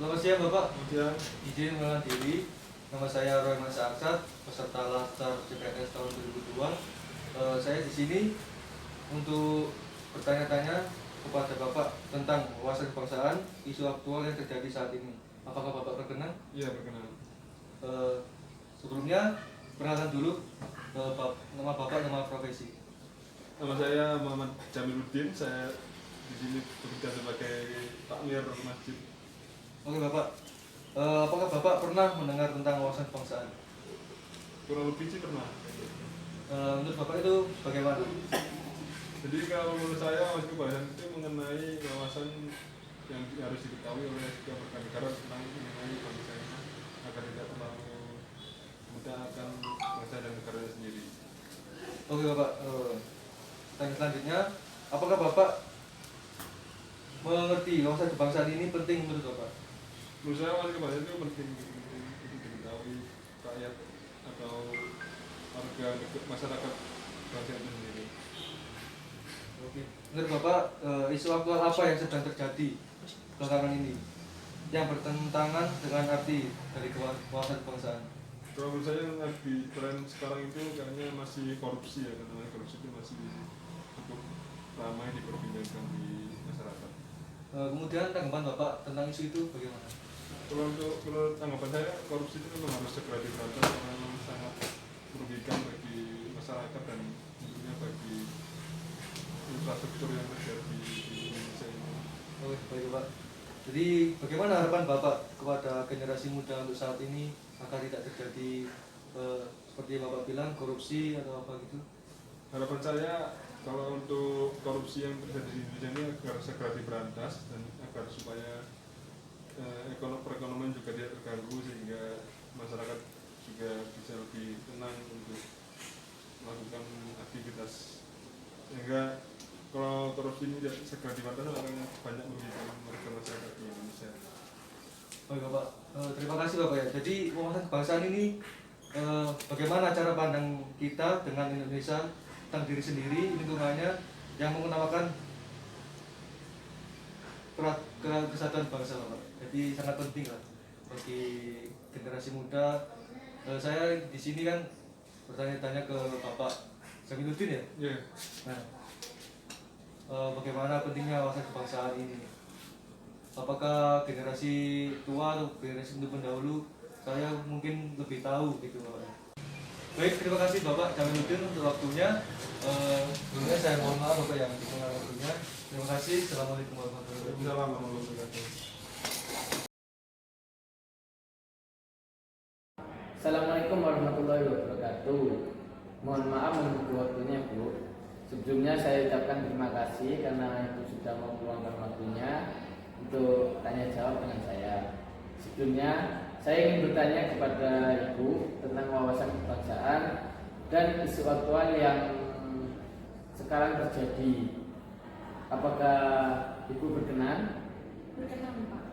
Selamat siang Bapak. Kemudian Izin mengenalkan diri. Nama saya Roy Mansa Aksat, peserta Latar CPNS tahun 2002. Saya di sini untuk bertanya-tanya kepada Bapak tentang wawasan kebangsaan, isu aktual yang terjadi saat ini. Apakah Bapak berkenan? iya berkenan. Sebelumnya perkenalkan dulu nama Bapak, nama profesi. Nama saya Muhammad Jamiluddin. Saya di sini bekerja sebagai takmir masjid. Oke Bapak, apakah Bapak pernah mendengar tentang wawasan kebangsaan? Kurang lebih sih pernah. Menurut Bapak itu bagaimana? Jadi kalau menurut saya wawasan kebangsaan itu mengenai wawasan yang harus diketahui oleh setiap warga negara tentang mengenai bangsa ini agar tidak terlalu mudah akan bangsa dan negaranya sendiri. Oke Bapak, tanya selanjutnya, apakah Bapak mengerti wawasan kebangsaan ini penting menurut Bapak? Menurut saya wawasan kebangsaan itu penting untuk diketahui rakyat atau warga masyarakat bangsa itu sendiri. Oke. Menurut Bapak, isu aktual apa yang sedang terjadi belakangan ini yang bertentangan dengan arti dari wawasan kebangsaan? Kalau menurut saya yang di tren sekarang itu kayaknya masih korupsi ya, karena korupsi itu masih cukup ramai diperbincangkan di masyarakat. Kemudian tanggapan Bapak tentang isu itu bagaimana? Kalau tanggapan saya, korupsi itu memang harus segera diberantas karena memang sangat merugikan bagi masyarakat dan tentunya bagi infrastruktur yang terjadi di Indonesia ini. Oke, baik Bapak. Jadi bagaimana harapan Bapak kepada generasi muda untuk saat ini agar tidak terjadi seperti yang Bapak bilang korupsi atau apa gitu? Harapan saya kalau untuk korupsi yang terjadi di Indonesia ini agar segera diberantas dan agar supaya perekonomian juga tidak terganggu sehingga masyarakat juga bisa lebih tenang untuk melakukan aktivitas, sehingga kalau korupsi ini tidak segera diberantas akan banyak merugikan mereka masyarakat di Indonesia. Baik Bapak, terima kasih Bapak ya. Jadi wawasan kebangsaan ini bagaimana cara pandang kita dengan Indonesia tentang diri sendiri, lingkungannya yang mengutamakan kesatuan bangsa Bapak. Jadi sangat penting lah bagi generasi muda. Saya di sini kan bertanya-tanya ke Bapak Jamiluddin ya. Yeah. Nah, bagaimana pentingnya wawasan kebangsaan ini? Apakah generasi tua atau generasi pendahulu saya mungkin lebih tahu gitu Bapak. Baik, terima kasih Bapak Jamiluddin untuk waktunya. Sebelumnya saya mohon maaf Bapak yang dipengaruhi waktunya. Terima kasih. Assalamualaikum warahmatullahi wabarakatuh. Assalamualaikum warahmatullahi wabarakatuh. Mohon maaf menunggu waktunya Bu. Sebelumnya saya ucapkan terima kasih karena Ibu sudah mau meluangkan waktunya untuk tanya jawab dengan saya. Sebelumnya saya ingin bertanya kepada Ibu tentang wawasan kebangsaan dan isu aktual yang sekarang terjadi. Apakah Ibu berkenan? Berkenan Pak.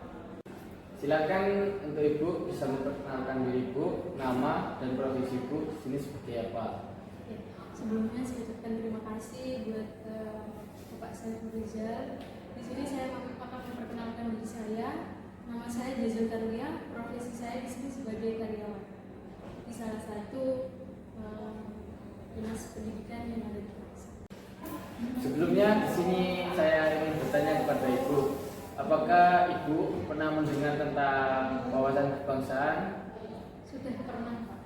Silakan untuk Ibu bisa memperkenalkan diri Ibu, nama dan profesi Ibu di sini seperti apa. Ya, sebelumnya saya ucapkan terima kasih buat Bapak Saiful Rizal. Di sini saya akan memperkenalkan diri saya. Nama saya Jazul Karunia, profesi saya di sini sebagai karyawan di salah satu dinas pendidikan yang ada di desa. Sebelumnya di sini saya ingin bertanya kepada Ibu, apakah Ibu pernah mendengar tentang wawasan kebangsaan? Sudah pernah Pak.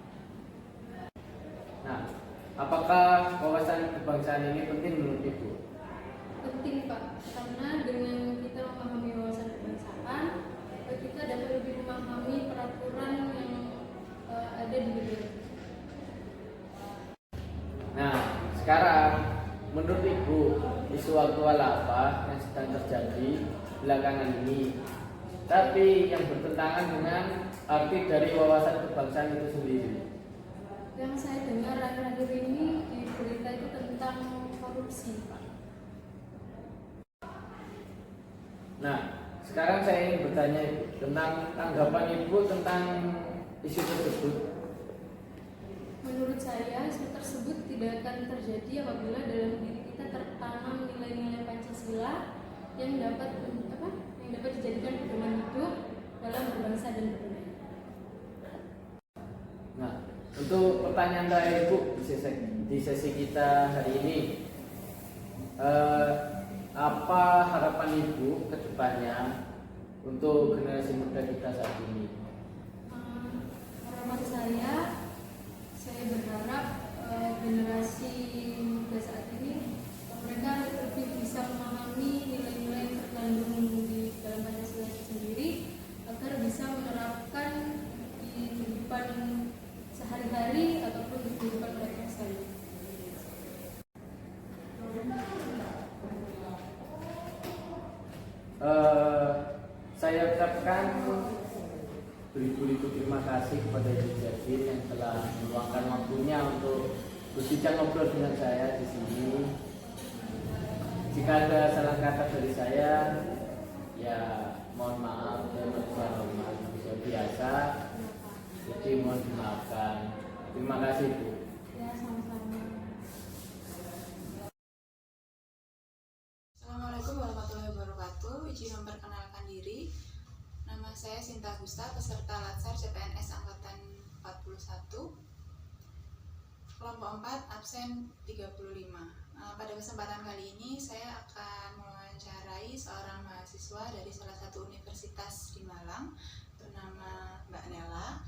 Nah, apakah wawasan kebangsaan ini penting menurut Ibu? Penting Pak, karena dengan kita memahami wawasan kebangsaan, kita dapat lebih memahami peraturan yang ada di negara. Nah, sekarang menurut Ibu isu aktual apa yang sedang terjadi belakangan ini, tapi yang bertentangan dengan arti dari wawasan kebangsaan itu sendiri? Yang saya dengar akhir-akhir ini di berita itu tentang korupsi Pak. Nah, sekarang saya ingin bertanya tentang tanggapan Ibu tentang isu tersebut. Menurut saya isu tersebut tidak akan terjadi apabila dalam diri kita tertanam nilai-nilai Pancasila yang dapat dijadikan pedoman hidup dalam berbangsa dan bernegara. Nah, untuk pertanyaan terakhir Bu di sesi kita hari ini, apa harapan Ibu ke depannya untuk generasi muda kita saat ini? Harapan saya berharap generasi muda saat ini mereka lebih bisa memahami nilai-nilai yang terkandung di dalam Pancasila itu sendiri agar bisa menerapkan di kehidupan sehari-hari ataupun di kehidupan mereka sendiri. Saya ucapkan beribu-ribu terima kasih kepada Ibu Jadin yang telah meluangkan waktunya untuk berbincang ngobrol dengan saya di sini. Jika ada salah kata dari saya, ya mohon maaf dan hormat biasa. Jadi mohon dimaafkan. Terima kasih Bu. Ya, sama-sama. Assalamualaikum warahmatullahi wabarakatuh. Izin memperkenalkan diri. Nama saya Sinta Gusta, peserta Latsar CPNS Angkatan 41. Kelompok 4, absen 35. Pada kesempatan kali ini saya akan mewawancarai seorang mahasiswa dari salah satu universitas di Malang bernama Mbak Nela.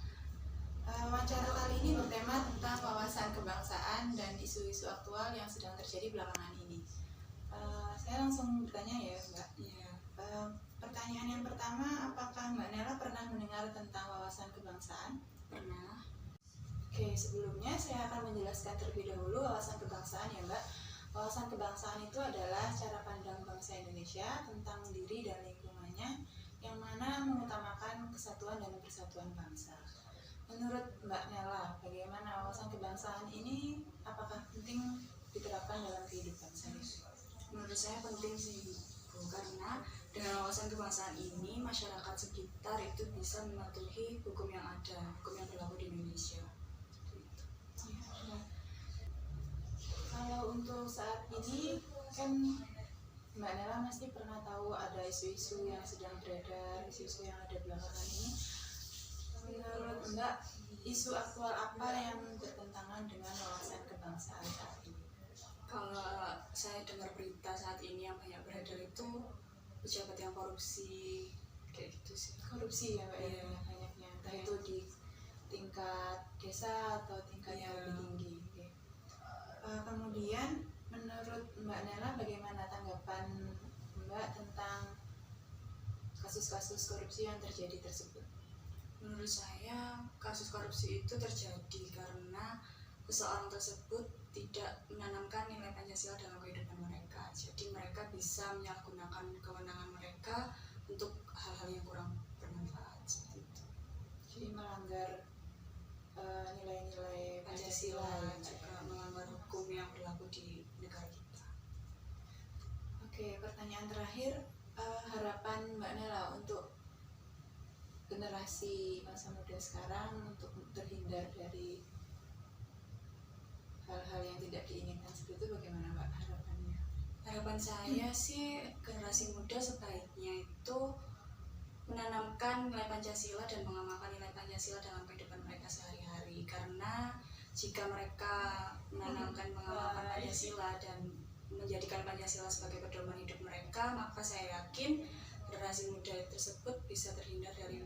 Wawancara kali ini bertema tentang wawasan kebangsaan dan isu-isu aktual yang sedang terjadi belakangan ini. Saya langsung bertanya ya Mbak. Pertanyaan yang pertama, apakah Mbak Nela pernah mendengar tentang wawasan kebangsaan? Pernah. Oke, sebelumnya saya akan menjelaskan terlebih dahulu wawasan kebangsaan ya Mbak. Wawasan kebangsaan itu adalah cara pandang bangsa Indonesia tentang diri dan lingkungannya yang mana mengutamakan kesatuan dan persatuan bangsa. Menurut Mbak Nela, bagaimana wawasan kebangsaan ini apakah penting diterapkan dalam kehidupan sehari-hari? Menurut saya penting sih Bu, karena dengan wawasan kebangsaan ini masyarakat sekitar itu bisa mematuhi hukum yang ada, hukum yang berlaku di Indonesia. Ya. Kalau untuk saat ini kan Mbak Nela pasti pernah tahu ada isu-isu yang sedang beredar, isu-isu yang ada belakangan ini. Menurut Mbak, isu aktual apa yang bertentangan dengan wawasan kebangsaan saat ini? Kalau saya dengar berita saat ini yang banyak beredar itu pejabat yang korupsi, kayak gitu sih. Korupsi ya Mbak ya, banyaknya. Entah itu di tingkat desa atau tingkat yang lebih tinggi. Oke. Kemudian menurut Mbak Nela bagaimana tanggapan Mbak tentang kasus-kasus korupsi yang terjadi tersebut? Menurut saya kasus korupsi itu terjadi karena seseorang tersebut tidak menanamkan nilai Pancasila dalam kehidupan mereka. Jadi mereka bisa menyalahgunakan kewenangan mereka untuk hal-hal yang kurang bermanfaat seperti itu. Jadi melanggar nilai-nilai Pancasila Pancasila juga melanggar hukum yang berlaku di negara kita. Oke, pertanyaan terakhir, harapan Mbak Nela untuk generasi masa muda sekarang untuk terhindar dari hal-hal yang tidak diinginkan seperti itu bagaimana Mbak harapannya? Harapan saya sih generasi muda sebaiknya itu menanamkan nilai Pancasila dan mengamalkan nilai Pancasila dalam kehidupan mereka sehari-hari, karena jika mereka menanamkan mengamalkan Pancasila dan menjadikan Pancasila sebagai pedoman hidup mereka, maka saya yakin generasi muda tersebut bisa terhindar dari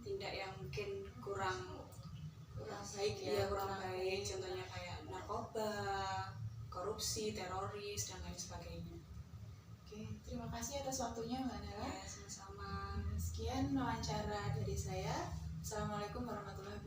tindak yang mungkin kurang Baik ya, kurang baik, contohnya kayak narkoba, korupsi, teroris, dan lain sebagainya. Oke, terima kasih atas waktunya Mbak Nela. Ya, sama-sama. Sekian wawancara dari saya. Assalamualaikum warahmatullahi wabarakatuh.